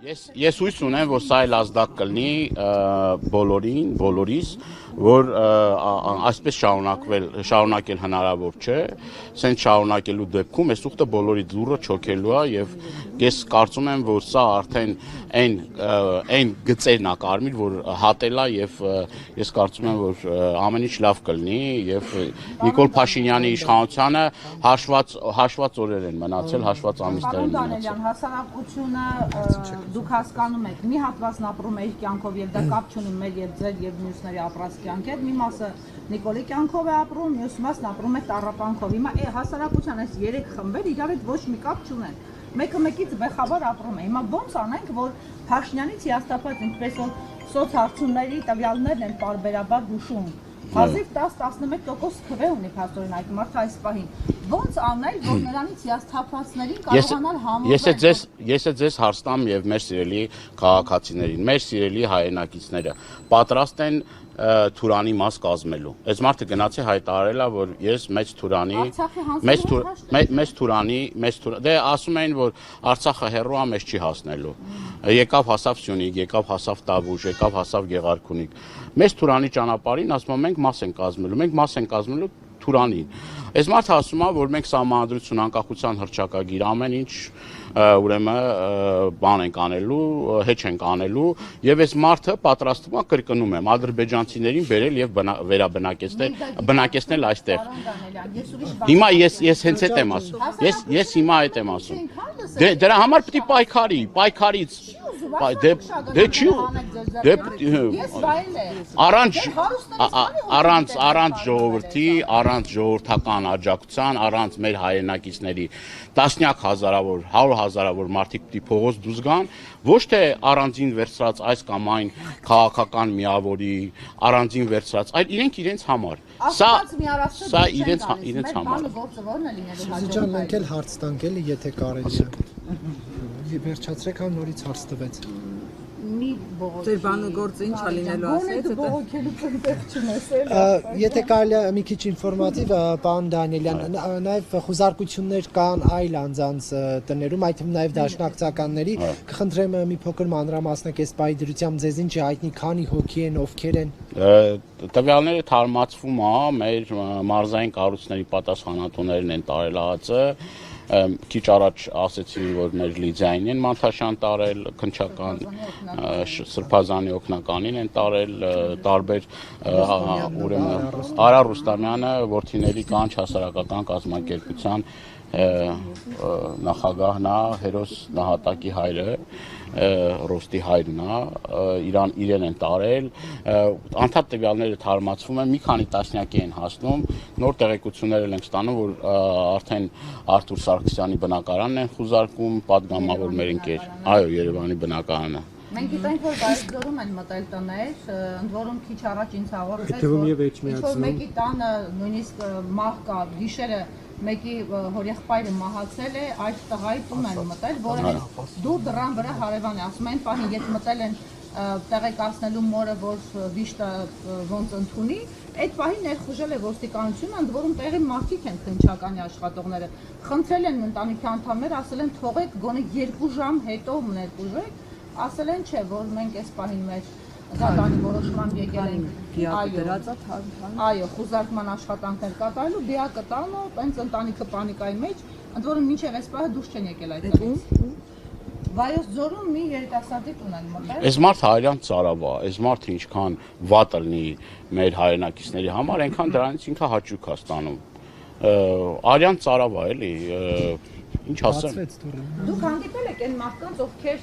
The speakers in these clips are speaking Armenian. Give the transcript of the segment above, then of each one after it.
Ես հույս ունեմ, որ սա էլ ազդակ կլինի բոլորիս, որ այսպես շարունակել հնարավոր չէ, սենց շարունակելու դեպքում այս ուխտը բոլորի դուռը չոքելու է եւ ես կարծում եմ, որ սա արդեն այն գծերն է կարմիր, որ հատելա եւ ես կարծում եմ, որ ամեն ինչ լավ կլինի եւ Նիկոլ Փաշինյանի իշխանությանը հաշված օրեր են մնացել, հաշված ամիսներ են մնացել։ Հասարակությունը դուք հասկանում եք, մի հատվածն ապրում է իր կյանքով եւ դա կապ չունի մեր եւ ձեր եւ մյուսների ապրած կյանքի հետ, մի մասը Նիկոլի կյանքով է ապրում, մյուս մասն ապրում է տառապանքով։ Հիմա հասարակության այս 3 խմբեր իրար հետ ոչ մի կապ չունեն։ Մեկը մեկից բեխաբար ապրում է։ Հիմա ո՞նց անենք, որ Փաշինյանից հիասթափված ինչպես որ սոցհարցումների տվյալներն են պարբերաբար հուշում։ Հազիվ 10-11% քվե ունի փաստորեն այդ մարդը այս պահին։ Ո՞նց անել, որ նրանից հիասթափվածներին կարողանալ համոզել։ Ես ձեզ հարց տամ եւ մեր սիրելի քաղաքացիներին, մեր սիրելի հայրենակիցները պատրաստ են Թուրանի մաս կազմելու։ Այս մարդը գնացի հայտարարել է, որ ես մեծ Թուրանի, դե ասում էին, որ Արցախը հեռու է, մեզ չի հասնելու։ Եկավ հասավ Սյունիք, եկավ հասավ Տավուշ, եկավ հասավ Գեղարքունիք։ Մեծ Թուրանի ճանապարհին ասում են մենք մաս ենք կազմելու, մենք մաս ենք կազմելու Թուրանին։ Այս մարդը ասում է, որ մենք սահմանադրություն անկախության հռչակագիր ամեն ինչ ուրեմն բան ենք անելու, հեչ ենք անելու եւ այս մարդը պատրաստվում է կրկնում եմ ադրբեջանցիներին բերել եւ բնակեցնել այստեղ։ Հիմա ես հենց այդ եմ ասում։ Ես հիմա այդ եմ ասում։ Դրա համար պետք է պայքարից դե չի առանց ժողովրդի, առանց ժողովրդական աջակցության, առանց մեր հայրենակիցների տասնյակ հազարավոր, 100,000-ավոր մարդիկ պիտի փողոց դուրս գան, ոչ թե առանձին վերցրած այս կամ այն քաղաքական միավորի, առանձին վերցրած, այլ իրենց համար։ Սա իրենց համար։ Սիջան, մենք էլ հարց տանք էլի, եթե կարելի է։ Վերջացրեք, համ նորից հարց տվեց։ Ձեր բանուգործը ինչ է լինելու ասեց, եթե կարելի է մի քիչ ինֆորմատիվ, պարոն Դանիելյան, նաև խուզարկություններ կան այլ անձանց տներում, այդ թվում նաև դաշնակցականների, կխնդրեմ մի փոքր մանրամասնեք այս պահի դրությամբ ձեզ ինչ է հայտնի, քանի հոգի են, ովքեր են։ Տվյալները թարմացվում է, մեր մարզային կառույցների պատասխանատուներն են տարել ԱԱԾ, քիչ առաջ ասեցին, որ մեր Լիդիային են Մանթաշյան տարել, քնչական Սրբազանի օգնականին են տարել, տարբեր ուրեմն Արա Ռուստամյանը որդիների կանչ հասարակական կազմակերպության նախագահն է, հերոս նահատակի հայրը, Ռոստի հայրն է, իրեն են տարել, անդադ տվյալները թարմացվում են, մի քանի տասնյակի են հասնում, նոր տեղեկություններ ենք ստանում, որ արդեն Արթուր Սարգսյանի բնակարանն են խուզարկում, պատգամավոր մեր ընկեր, այո, Երևանի բնակարանը։ Մենք գիտենք, որ Բայրձորում են մտել տներ, ընդ որում քիչ առաջ ինձ հաղորդեց, որ մեկի տանը նույնիսկ մահ կա, գիշերը մեկի հորեղբայրը մահացել է, այդ տղայի տուն են մտել, որը դու դռան վրա հարևան է, ասում են պահին, եթե մտել են տեղեկացնելու մորը, որ վիշտը ոնց ընդունի, այդ պահին ներխուժել է ոստիկանությունը, ընդ որում տեղի մարդիկ են քննչականի աշխատողները, խնդրել են ընտանիքի անդամները, ասել են թողեք գոնե 2 ժամ հետո ներխուժեք, ասել են չէ, որ մենք այս պահին մեր Զատանի որոշման եկել ենք, այո, խուզարկման աշխատանքներ կատարելու, բիակը տանու, տենց ընտանիքը պանիկայի մեջ, ընդ որում մինչև այս պահը դուրս չեն եկել այդ տեղից։ Վայոց ձորում մի երիտասարդի տուն են մտել։ Այս մարդը հայրյան ծարավ է, այս մարդը ինչքան վատ լինի մեր հայրենակիցների համար, այնքան դրանից ինքը հաճույք է ստանում։ Արյան ծարավ է, էլի, ինչ ասեմ։ Դուք հանդիպել եք այն մարդկանց, ովքեր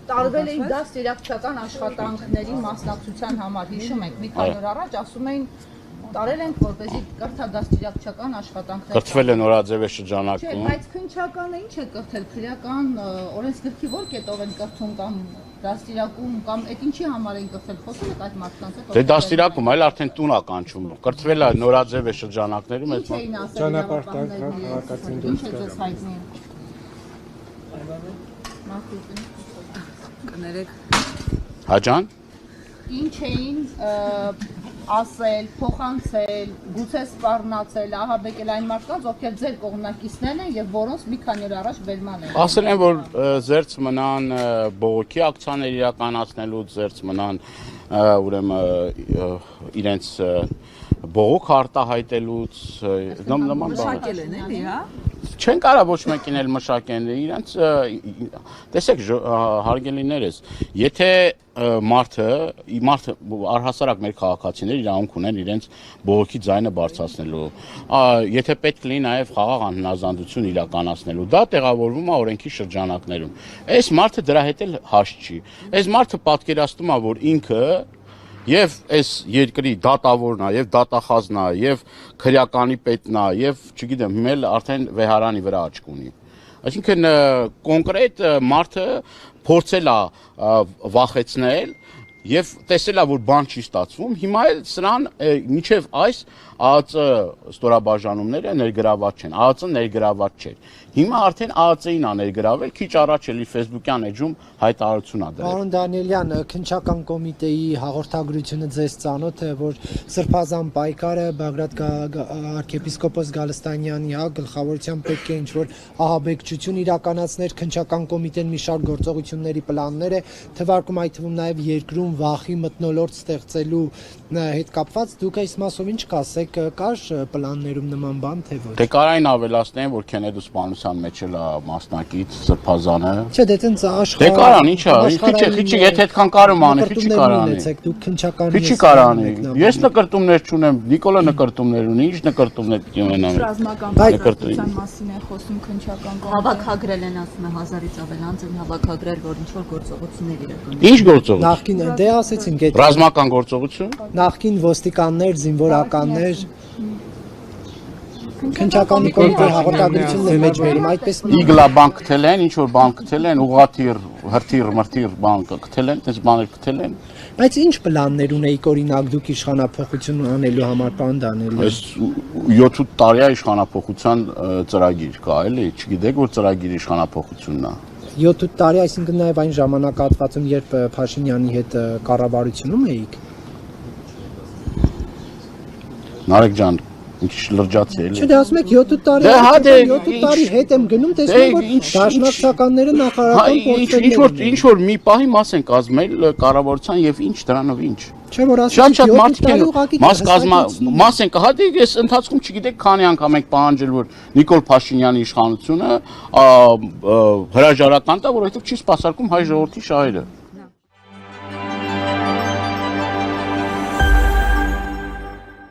տարվել էին դաստիարակչական աշխատանքների մասնակցության համար, հիշում եք, մի քանի օր առաջ ասում էին տարել ենք, որպեսզի կրթա դաստիարակչական աշխատանքներ։ Կրթվել են Օրաձևե շրջանակում։ Չէ, բայց քննչականը ինչ է կրթել, քրեական օրենսգրքի որ կետով են կրթում կամ դաստիարակում կամ այդ ինչի համար են կրթել, խոսել եք այդ մարդկանց հետ։ Դե դաստիարակում, այլ արդեն տուն է կանչում, կրթվել է Նորաձևե շրջանակներում, այդ ճանապարհային ինչ է ձեզ հայտնի։ Հաջան։ Ինչ էին ասել, փոխանցել, գուցե սպառնացել, ահաբեկել այն մարդկանց, ովքեր ձեր կողմնակիցներն են եւ որոնց մի քանի օր առաջ բերման են։ Ասել են, որ զերծ մնան բողոքի ակցիաներ իրականացնելուց, զերծ մնան ուրեմն իրենց բողոք արտահայտելուց նման մշակել են, էլի, հա։ Չեն կարա ոչ մեկին էլ մշակեն իրենց տեսեք հարգելիներս եթե մարդը առհասարակ մեր քաղաքացիները իրավունք ունեն իրենց բողոքի ձայնը բարձրացնելու եթե պետք լինի նաև խաղաղ անհնազանդություն իրականացնելու դա տեղավորվում է օրենքի շրջանակներում այս մարդը դրա հետ էլ հաշտ չի այս մարդը պատկերացնում է որ ինքը Եվ այս երկրի դատավորն է, եւ դատախազն է, եւ քրեականի պետն է, եւ չգիտեմ, հիմա էլ արդեն վեհարանի վրա աչք ունի։ Այսինքն կոնկրետ մարդը փորձել է վախեցնել եւ տեսել է որ բան չի ստացվում, հիմա էլ սրան մինչեւ այս ԱԱԾ ստորաբաժանումները ներգրաված չեն, ԱԱԾ ներգրաված չէր։ Հիմա արդեն ԱԱԾ-ին է ներգրավել, քիչ առաջ էլի Facebook-յան էջում հայտարարություն ա դրել։ Պարոն Դանիելյան, քննչական կոմիտեի հաղորդագրությունը ձեզ ծանոթ է, որ Սրբազան պայքարը Բաղդադ arczepiskopos Գալստանյանի գլխավորությամբ պետք է ինչ-որ ահաբեկչություն իրականացներ, քննչական կոմիտեն մի շարք գործողությունների պլաններ է, թվարկում այդ թվում նաև երկրում վախի մթնոլորտ ստեղծելու հետ կապված, դուք այս մասով ինչ կասեք, կար պլաններում նման բան, թե ոչ։ Դե կարային ավելացնեն, որ Քենեդու սպանության մեջ էլ մասնակից Սրբազանը։ Չէ, դե տենց աշխարհ։ Դե կարան, ինչա, քիչ եթե այդքան կարում անի, քիչ կարանի։ Դուք քննչականի։ Քիչ կարանի։ Ես նկրտումներ չունեմ, Նիկոլը նկրտումներ ունի, ինչ նկրտումներ պիտի ունենամ։ Ռազմական պատասխանատվության մասին է խոսում քննչական կողմը։ Հավաքագրել են ասում է 1000-ից ավել անձ են հավաքագրել, որ ինչ որ գործողություններ իրականացնեն։ Ինչ գործողություն։ Նախկին դե ասեցինք այդ Ռազմական գործողություն։ Նախկին ոստիկաններ, զինվորականներ քննչականի կոմիտեի հաղորդագրությունների մեջ վերում այդպես Իգլա բան գտել են, ինչ որ բան գտել են, ուղղաթիռ, հրթիռ, մրթիռ բան գտել են, այդպես բաներ գտել են։ Բայց ինչ պլաններ ունեիք օրինակ դուք իշխանափոխություն անելու համար, պարոն Դանիելյան։ Այս 7-8 տարի է իշխանափոխության ծրագիր կա, էլի, չգիտեք որ ծրագիր իշխանափոխությունն է։ 7-8 տարի, այսինքն նաև այն ժամանակահատվածում, երբ Փաշինյանի հետ կառավարությունում էիք։ Նարեկ ջան, ինչ լրջացի էլի։ Չէ, դե ասում եք 7-8 տարի, Դե հա դե 7 տարի հետ եմ գնում, տեսնում որ դաշնակցականները նախարարական փորձել ինչ որ մի պահի մաս են կազմել կառավարության եւ ինչ դրանով ինչ։ Չէ որ Շատ մարդիկ են մաս են կհա դե ես ընթացքում չգիտեք քանի անգամ ենք պահանջել որ Նիկոլ Փաշինյանի իշխանությունը հրաժարական տա որովհետեւ չի սպասարկում հայ ժողովրդի շահերը։